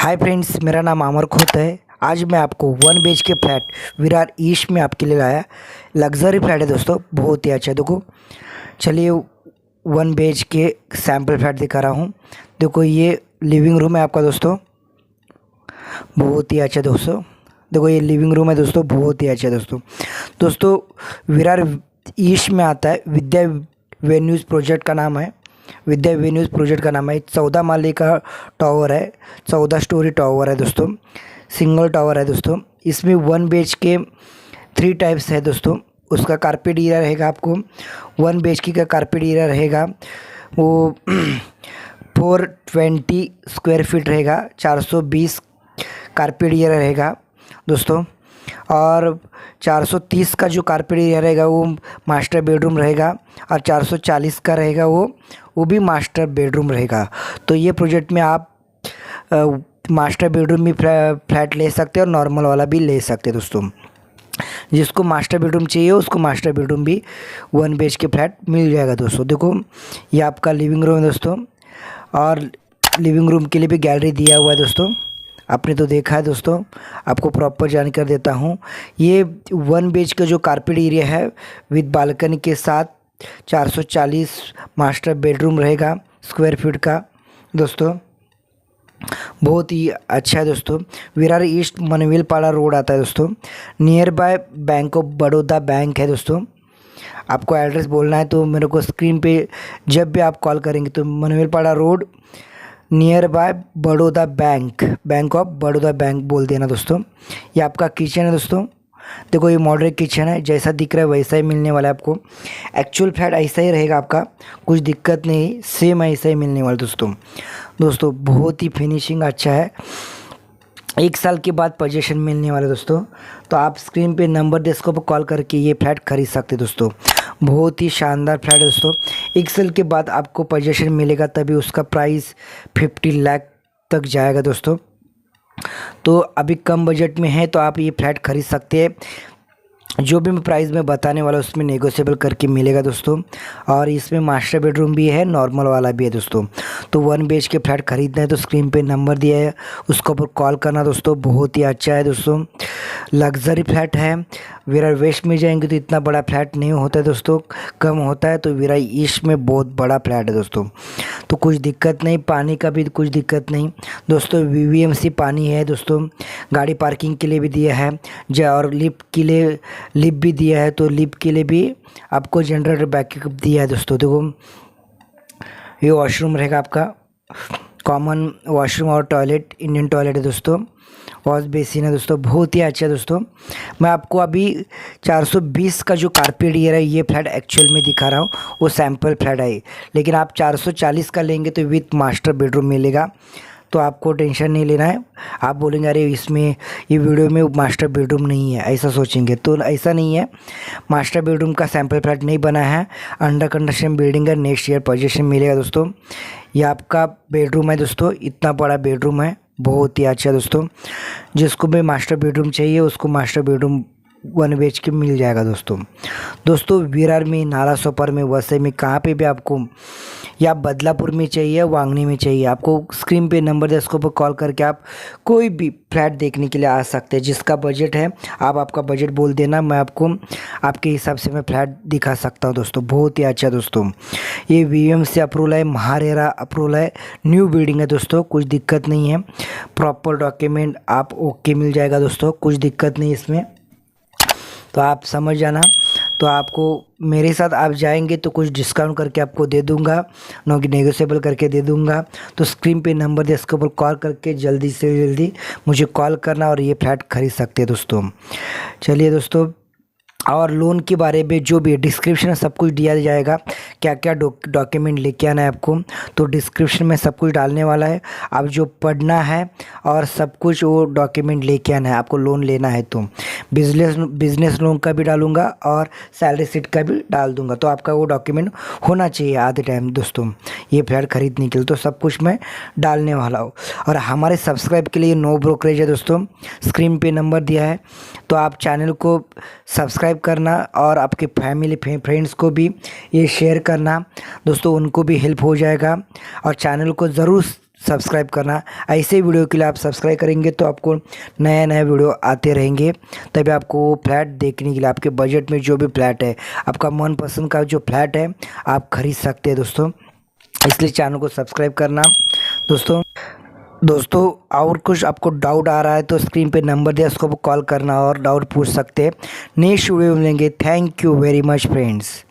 Hi friends, मेरा नाम अमर खोत है। आज मैं आपको 1 BHK फ्लैट विरार ईस्ट में आपके लिए लाया। लग्जरी फ्लैट है दोस्तों, बहुत ही अच्छा है। देखो, चलिए 1 BHK सैम्पल फ्लैट दिखा रहा हूँ। देखो, ये लिविंग रूम है आपका दोस्तों, बहुत ही अच्छा दोस्तों। देखो, ये लिविंग रूम है दोस्तों, बहुत ही अच्छा है दोस्तों। दोस्तों, विरार ईस्ट में आता है। विद्या वेन्यूज़ प्रोजेक्ट का नाम है। विद्या वेन्यूज़ प्रोजेक्ट का नाम है। 14 माले का टावर है, 14 स्टोरी टावर है दोस्तों, सिंगल टावर है दोस्तों। इसमें 1 BHK 3 टाइप्स है दोस्तों। उसका कारपेट एरिया रहेगा आपको, 1 BHK का कारपेट एरिया रहेगा वो 420 स्क्वायर फीट रहेगा, 420 कारपेट एरिया रहेगा दोस्तों। और 430 का जो कारपेट एरिया रहेगा वो मास्टर बेडरूम रहेगा, और 440 का रहेगा वो भी मास्टर बेडरूम रहेगा। तो ये प्रोजेक्ट में आप मास्टर बेडरूम भी फ्लैट ले सकते हैं और नॉर्मल वाला भी ले सकते हैं दोस्तों। जिसको मास्टर बेडरूम चाहिए उसको मास्टर बेडरूम भी 1 BHK फ्लैट मिल जाएगा दोस्तों। देखो, ये आपका लिविंग रूम है दोस्तों, और लिविंग रूम के लिए भी गैलरी दिया हुआ है दोस्तों। आपने तो देखा है दोस्तों, आपको प्रॉपर जानकारी देता हूँ। ये 1 BHK जो कारपेट एरिया है विद बालकनी के साथ 440 मास्टर बेडरूम रहेगा स्क्वायर फीट का दोस्तों, बहुत ही अच्छा है दोस्तों। विरार ईस्ट मनवेलपाड़ा रोड आता है दोस्तों, near by bank of Baroda bank है दोस्तों। आपको एड्रेस बोलना है तो मेरे को स्क्रीन पे जब भी आप कॉल करेंगे तो Manvelpada road near by Baroda bank of Baroda bank बोल देना दोस्तों। ये आपका किचन है दोस्तों। देखो, ये मॉडरेट किचन है, जैसा दिख रहा है वैसा ही मिलने वाला है आपको। एक्चुअल फ्लैट ऐसा ही रहेगा आपका, कुछ दिक्कत नहीं, सेम ऐसा ही मिलने वाला दोस्तों। बहुत ही फिनिशिंग अच्छा है। 1 साल के बाद पोजीशन मिलने वाला दोस्तों। तो आप स्क्रीन पे नंबर दे इसको कॉल करके ये फ्लैट खरीद सकते दोस्तों। बहुत ही शानदार फ्लैट है दोस्तों। 1 साल के बाद आपको पोजीशन मिलेगा, तभी उसका प्राइस 50 लाख तक जाएगा दोस्तों। तो अभी कम बजट में है तो आप ये फ्लैट खरीद सकते हैं। जो भी मैं प्राइस में बताने वाला हूँ उसमें नेगोशिएबल करके मिलेगा दोस्तों। और इसमें मास्टर बेडरूम भी है, नॉर्मल वाला भी है दोस्तों। तो 1 BHK फ्लैट खरीदना है तो स्क्रीन पे नंबर दिया है, उसके ऊपर कॉल करना दोस्तों। बहुत ही अच्छा है दोस्तों, लग्जरी फ्लैट है। विरार वेस्ट में जाएंगे तो इतना बड़ा फ्लैट नहीं होता है दोस्तों, कम होता है। तो विरार ईस्ट में बहुत बड़ा फ्लैट है दोस्तों, तो कुछ दिक्कत नहीं, पानी का भी कुछ दिक्कत नहीं दोस्तों। VVMC पानी है दोस्तों, गाड़ी पार्किंग के लिए भी दिया है, और लिफ्ट के लिए लिफ्ट भी दिया है। तो लिफ्ट के लिए भी आपको जनरेटर बैकअप दिया है दोस्तों। देखो, ये वॉशरूम रहेगा आपका, कॉमन वॉशरूम और टॉयलेट, इंडियन टॉयलेट है दोस्तों। वॉश बेसिन है दोस्तों, बहुत ही अच्छा है दोस्तों। मैं आपको अभी 420 का जो कारपेट एरिया है ये फ्लैट एक्चुअल में दिखा रहा हूँ, वो सैम्पल फ्लैट है। लेकिन आप 440 का लेंगे तो विथ मास्टर बेडरूम मिलेगा, तो आपको टेंशन नहीं लेना है। आप बोलेंगे अरे इसमें ये वीडियो में मास्टर बेडरूम नहीं है, ऐसा सोचेंगे तो ऐसा नहीं है। मास्टर बेडरूम का सैम्पल फ्लैट नहीं बना है, अंडर कंस्ट्रक्शन बिल्डिंग है, नेक्स्ट ईयर पोजीशन मिलेगा दोस्तों। ये आपका बेडरूम है दोस्तों, इतना बड़ा बेडरूम है, बहुत ही अच्छा दोस्तों। जिसको भी मास्टर बेडरूम चाहिए उसको मास्टर बेडरूम 1 BHK मिल जाएगा दोस्तों। विरार में, नाला सोपर में, वसई में, कहाँ पे भी आपको, या बदलापुर में चाहिए, वांगनी में चाहिए, आपको स्क्रीन पे नंबर है, उसको पर कॉल करके आप कोई भी फ्लैट देखने के लिए आ सकते हैं। जिसका बजट है आप आपका बजट बोल देना, मैं आपको आपके हिसाब से मैं फ्लैट दिखा सकता हूँ दोस्तों। बहुत ही अच्छा दोस्तों, ये VVMC अप्रूवल है, महारेरा अप्रूवल है, न्यू बिल्डिंग है दोस्तों, कुछ दिक्कत नहीं है। प्रॉपर डॉक्यूमेंट आप ओके मिल जाएगा दोस्तों, कुछ दिक्कत नहीं इसमें, तो आप समझ जाना। तो आपको मेरे साथ आप जाएंगे तो कुछ डिस्काउंट करके आपको दे दूंगा, नेगोशिएबल करके दे दूंगा। तो स्क्रीन पे नंबर दे, इसके ऊपर कॉल करके जल्दी से जल्दी मुझे कॉल करना और ये फ्लैट खरीद सकते हैं दोस्तों। चलिए दोस्तों, और लोन के बारे में जो भी डिस्क्रिप्शन में सब कुछ दिया जाएगा, क्या क्या डॉक्यूमेंट लेके आना है आपको, तो डिस्क्रिप्शन में सब कुछ डालने वाला है। आप जो पढ़ना है और सब कुछ वो डॉक्यूमेंट लेके आना है आपको, लोन लेना है तो। बिजनेस लोन का भी डालूंगा और सैलरी शीट का भी डाल दूंगा, तो आपका वो डॉक्यूमेंट होना चाहिए आधे टाइम दोस्तों, ये फ्लैट खरीदने के लिए। तो सब कुछ मैं डालने वाला हूँ। और हमारे सब्सक्राइब के लिए नो ब्रोकरेज है दोस्तों, स्क्रीन पे नंबर दिया है, तो आप चैनल को सब्सक्राइब करना और आपके फैमिली फ्रेंड्स को भी ये शेयर करना दोस्तों, उनको भी हेल्प हो जाएगा। और चैनल को ज़रूर सब्सक्राइब करना। ऐसे वीडियो के लिए आप सब्सक्राइब करेंगे तो आपको नया नया वीडियो आते रहेंगे, तभी आपको फ्लैट देखने के लिए आपके बजट में जो भी फ्लैट है, आपका मनपसंद का जो फ्लैट है आप खरीद सकते हैं दोस्तों। इसलिए चैनल को सब्सक्राइब करना दोस्तों। दोस्तों और कुछ आपको डाउट आ रहा है तो स्क्रीन पे नंबर दिया, उसको कॉल करना और डाउट पूछ सकते हैं। नेक्स्ट वीडियो मिलेंगे। Thank you very much friends.